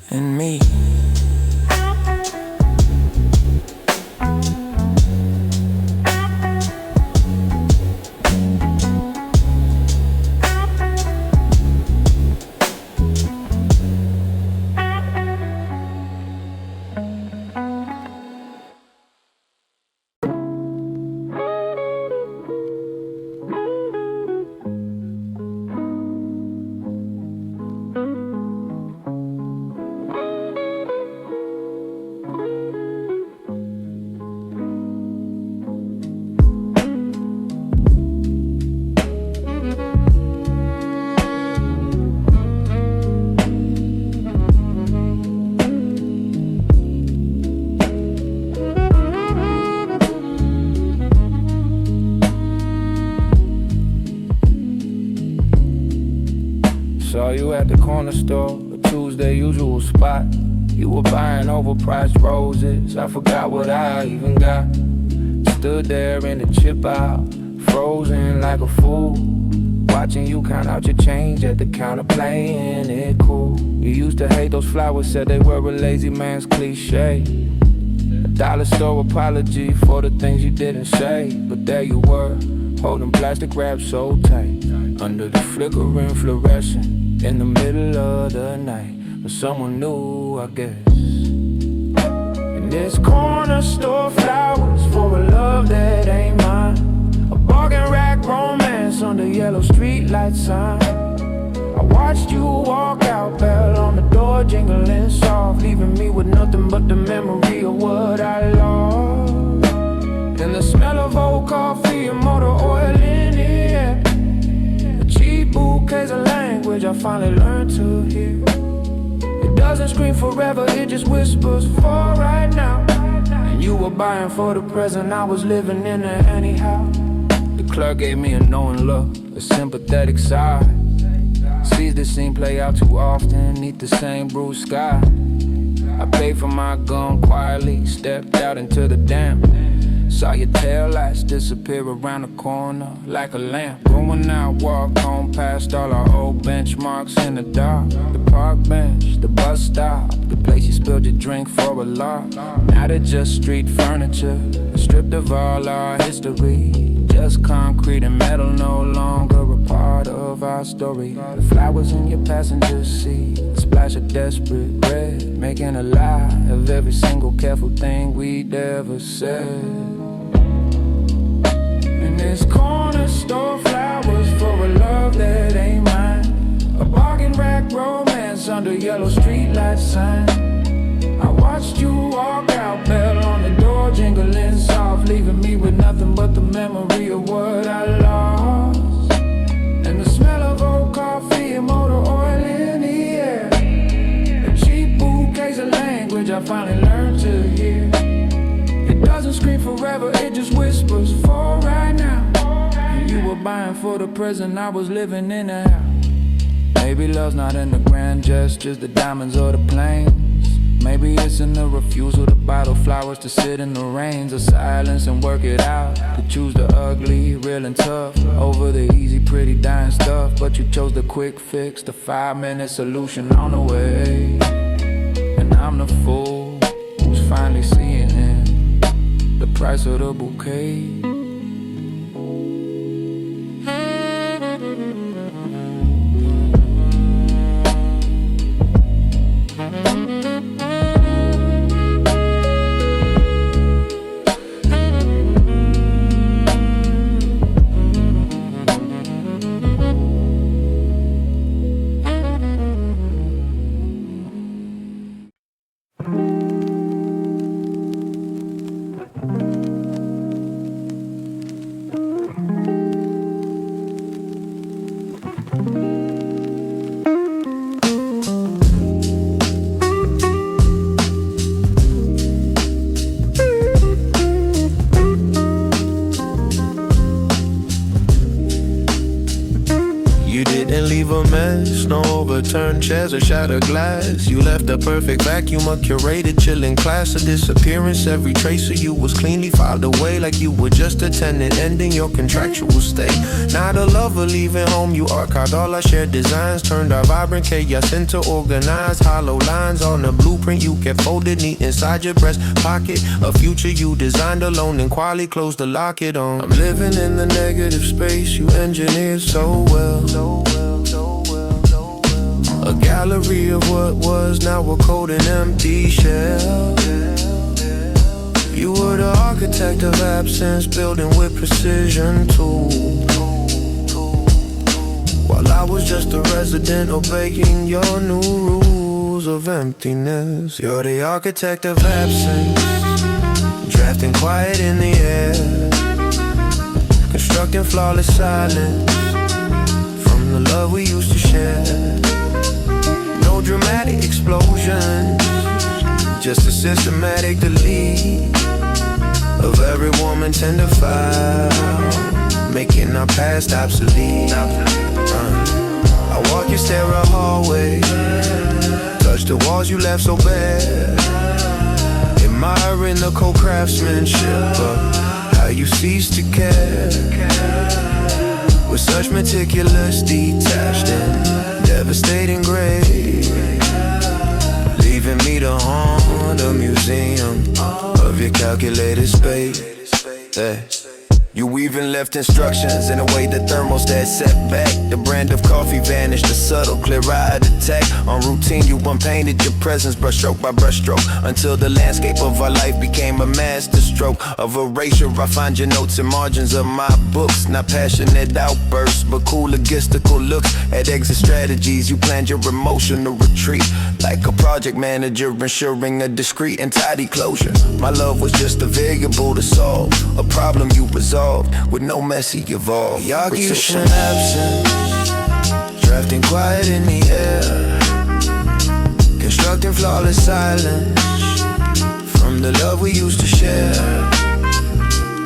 and me. the corner store, a Tuesday usual spot. You were buying overpriced roses, I forgot what I even got. Stood there in the chip aisle, frozen like a fool, watching you count out your change at the counter, playing it cool. You used to hate those flowers, said they were a lazy man's cliche. A dollar store apology for the things you didn't say. But there you were, holding plastic wrap so tight, under the flickering fluorescent, in the middle of the night, when someone knew, I guess. In this corner store, flowers for a love that ain't mine. A bargain rack romance under yellow streetlight sign. I watched you walk out, bell on the door jingling soft, leaving me with nothing but the memory of what I lost. And the smell of old coffee and motor oil in the air. The cheap bouquets of language I finally learned to hear. It doesn't scream forever, it just whispers for right now. And you were buying for the present, I was living in it anyhow. The clerk gave me a knowing look, a sympathetic sigh. Sees this scene play out too often, neath the same blue sky. I paid for my gun quietly, stepped out into the damp. Saw your taillights disappear around the corner like a lamp. Going out, walked home past all our old benchmarks in the dark. The park bench, the bus stop, the place you spilled your drink for a lark. Now they're just street furniture, stripped of all our history. Just concrete and metal, no longer a part of our story. The flowers in your passenger seat, a splash of desperate red, making a lie of every single careful thing we'd ever said. In this corner store, flowers for a love that ain't mine. A bargain rack romance under yellow streetlight sign. I watched you walk out, bell on the door jingling soft, leaving me with nothing but the memory of what I lost. And the smell of old coffee and motor oil in the air. The cheap bouquets of language I finally learned to hear. It doesn't scream forever, it just whispers for right now. And you were buying for the present, I was living in the house. Maybe love's not in the grand gestures, the diamonds or the planes. Maybe it's in the refusal to bottle flowers, to sit in the rains of silence and work it out. To choose the ugly, real and tough, over the easy, pretty, dying stuff. But you chose the quick fix, the 5-minute solution on the way. And I'm the fool who's finally seeing the price of the bouquet. No overturned chairs or shattered glass. You left a perfect vacuum, a curated chilling class. A disappearance, every trace of you was cleanly filed away, like you were just a tenant ending your contractual stay. Not a lover leaving home, you archived all our shared designs, turned our vibrant chaos into organized hollow lines on a blueprint you kept folded neat inside your breast pocket. A future you designed alone and quietly closed the locket on. I'm living in the negative space you engineered so well. A gallery of what was now a cold and empty shell. You were the architect of absence, building with precision too. While I was just a resident obeying your new rules of emptiness. You're the architect of absence, drafting quiet in the air, constructing flawless silence from the love we used to share. No dramatic explosions, just a systematic delete of every woman tender file, making our past obsolete. I walk your stairwell hallway, touch the walls you left so bare, admiring the cold craftsmanship of how you ceased to care. With such meticulous, detached and devastating grace, leaving me to haunt a museum of your calculated space. Hey. You even left instructions in a way the thermostat set back. The brand of coffee vanished, the subtle, clear-eyed attack. On routine, you unpainted your presence, brushstroke by brushstroke, until the landscape of our life became a masterstroke of erasure. I find your notes and margins of my books, not passionate outbursts, but cool logistical looks at exit strategies. You planned your emotional retreat like a project manager, ensuring a discreet and tidy closure. My love was just a variable to solve a problem you resolved with no messy evolve. We argue synapses, drafting quiet in the air, constructing flawless silence from the love we used to share.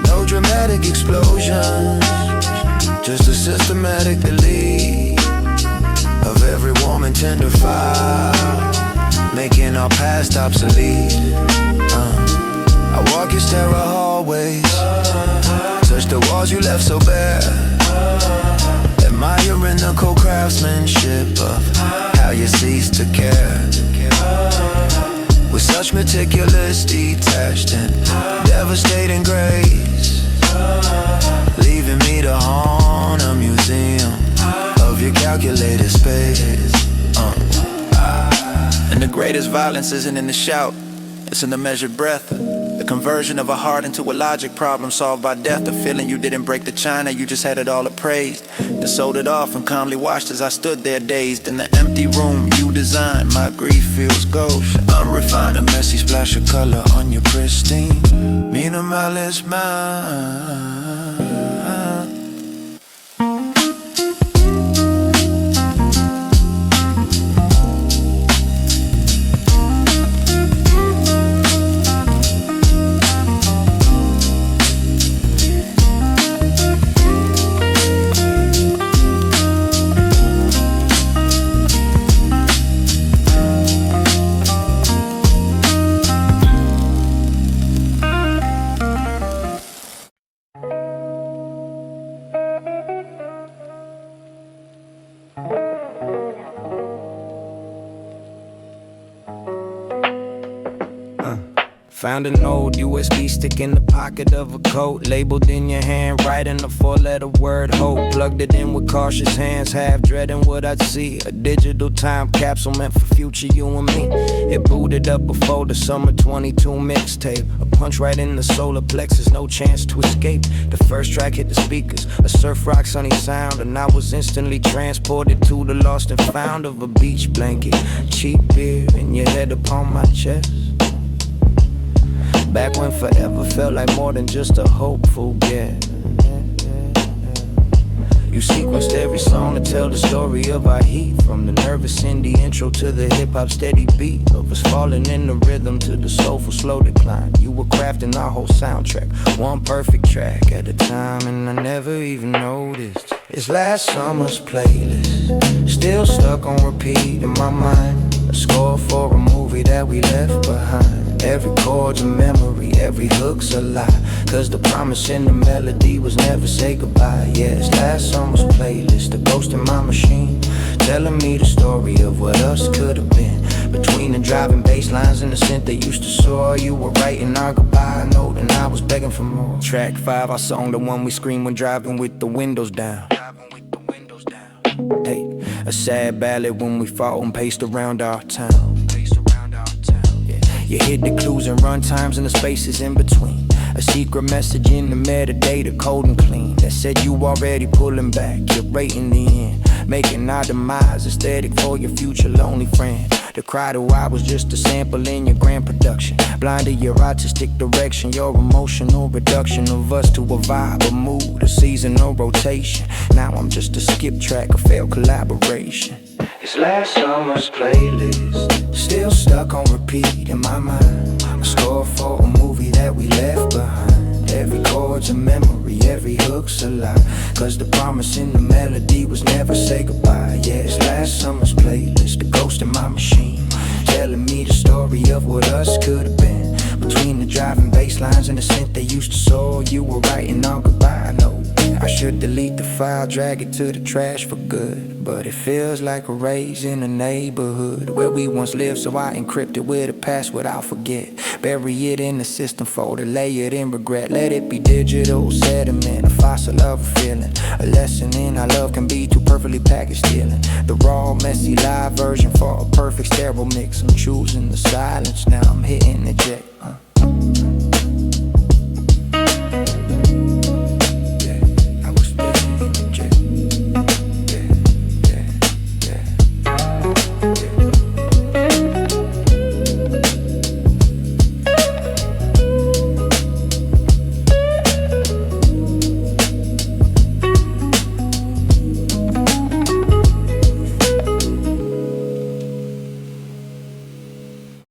No dramatic explosions, just a systematic delete of every warm and tender file, making our past obsolete. I walk your stairwell hallways, touch the walls you left so bare, admiring the cold craftsmanship of how you ceased to care. With such meticulous, detached and devastating grace, leaving me to haunt a museum of your calculated space. And the greatest violence isn't in the shout, it's in the measured breath. The conversion of a heart into a logic problem solved by death. The feeling you didn't break the china, you just had it all appraised. Then sold it off and calmly watched as I stood there dazed. In the empty room you designed, my grief feels gauche, unrefined. A messy splash of color on your pristine, minimalist mind. Found an old USB stick in the pocket of a coat, labeled in your hand, writing a 4-letter word, hope. Plugged it in with cautious hands, half dreading what I'd see. A digital time capsule meant for future you and me. It booted up before the summer 22 mixtape. A punch right in the solar plexus, no chance to escape. The first track hit the speakers, a surf rock sunny sound, and I was instantly transported to the lost and found of a beach blanket, cheap beer, and your head upon my chest. Back when forever felt like more than just a hopeful guess. You sequenced every song to tell the story of our heat, from the nervous indie intro to the hip-hop steady beat of us falling in the rhythm to the soulful slow decline. You were crafting our whole soundtrack, one perfect track at a time, and I never even noticed. It's last summer's playlist, still stuck on repeat in my mind. A score for a movie that we left behind. Every chord's a memory, every hook's a lie, cause the promise in the melody was never say goodbye. Yeah, it's last summer's playlist, the ghost in my machine, telling me the story of what us could have been. Between the driving bass lines and the synth that used to soar, you were writing our goodbye note and I was begging for more. Track 5, our song, the one we scream when driving with the windows down. Hey, a sad ballad when we fought and paced around our town. You hid the clues and run times and the spaces in between. A secret message in the metadata, cold and clean, that said you already pulling back, you're rating the end, making our demise aesthetic for your future lonely friend. The cry to I was just a sample in your grand production, blind to your artistic direction, your emotional reduction of us to a vibe, a mood, a seasonal rotation. Now I'm just a skip track, a failed collaboration. It's last summer's playlist, still stuck on repeat in my mind. A score for a movie that we left behind. Every chord's a memory, every hook's a lie. Cause the promise in the melody was never say goodbye. Yeah, it's last summer's playlist, the ghost in my machine, telling me the story of what us could have been. Between the driving bass lines and the synth they used to soar, you were writing our goodbye note. I should delete the file, drag it to the trash for good, but it feels like a raise in the neighborhood where we once lived, so I encrypt it with a password I'll forget. Bury it in the system folder, lay it in regret. Let it be digital sediment, a fossil of a feeling. A lesson in how love can be too perfectly packaged stealing. The raw, messy, live version for a perfect sterile mix. I'm choosing the silence, now I'm hitting eject.